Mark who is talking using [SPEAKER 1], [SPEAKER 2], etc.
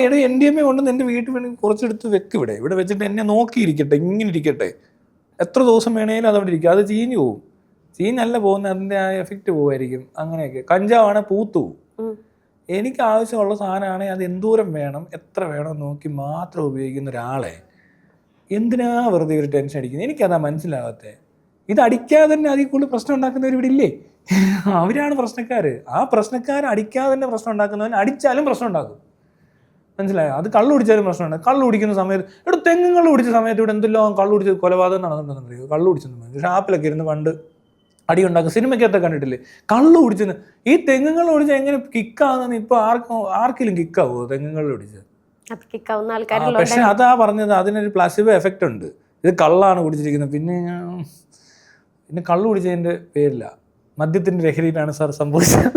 [SPEAKER 1] എടാ NDMA കൊണ്ടുവന്ന് എൻ്റെ വീട്ടിൽ വേണമെങ്കിൽ കുറച്ചെടുത്ത് വെക്ക്, ഇവിടെ വെച്ചിട്ട് എന്നെ നോക്കിയിരിക്കട്ടെ, ഇങ്ങനെ ഇരിക്കട്ടെ, എത്ര ദിവസം വേണേലും അതവിടെ ഇരിക്കും, അത് ചീഞ്ഞു പോവും. ചീഞ്ഞല്ല പോകുന്നത്, അതിൻ്റെ ആ എഫക്റ്റ് പോവായിരിക്കും. അങ്ങനെയൊക്കെ. കഞ്ചാവാണെങ്കിൽ പൂത്തു പോവും. എനിക്ക് ആവശ്യമുള്ള സാധനമാണെങ്കിൽ അത് എന്തോരം വേണം, എത്ര വേണം നോക്കി മാത്രം ഉപയോഗിക്കുന്ന ഒരാളെ എന്തിനാ വെറുതെ ഒരു ടെൻഷൻ അടിക്കുന്നത്? എനിക്കതാ മനസ്സിലാവാത്തത്. ഇത് അടിക്കാതെ തന്നെ അതിൽ കൂടുതൽ പ്രശ്നം ഉണ്ടാക്കുന്നവർ ഇവിടെ ഇല്ലേ? അവരാണ് പ്രശ്നക്കാർ. ആ പ്രശ്നക്കാർ അടിക്കാതെ തന്നെ പ്രശ്നം ഉണ്ടാക്കുന്നവൻ അടിച്ചാലും പ്രശ്നം ഉണ്ടാക്കും. മനസ്സിലായോ? അത് കള്ളു കുടിച്ചാലും പ്രശ്നമുണ്ട്. കള്ളു കുടിക്കുന്ന സമയത്ത് ഇവിടെ തെങ്ങുകൾ കുടിച്ച സമയത്ത് ഇവിടെ എന്തെല്ലാം കള്ളു കുടിച്ച് കൊലപാതകം നടന്നിട്ടുണ്ടെന്നറിയോ? കള്ളു കുടിച്ചെന്ന് ഷാപ്പിലൊക്കെ ഇരുന്ന് പണ്ട് അടി ഉണ്ടാക്കും. സിനിമയ്ക്കകത്ത് കണ്ടിട്ടില്ലേ? കള്ളു കുടിച്ചെന്ന്. ഈ തെങ്ങുകൾ കുടിച്ചാൽ എങ്ങനെ കിക്കാവുന്ന ഇപ്പോൾ ആർക്കെങ്കിലും കിക്കാവോ തെങ്ങുകൾ കുടിച്ച്? പക്ഷെ അതാ പറഞ്ഞത്, അതിനൊരു പ്ലാസിബോ എഫക്റ്റ് ഉണ്ട്. ഇത് കള്ളാണ് കുടിച്ചിരിക്കുന്നത്. പിന്നെ കള്ളു കുടിച്ചതിൻ്റെ പേരില്ല, മദ്യത്തിൻ്റെ ലഹരിയിലാണ് സാർ സംഭവിച്ചത്.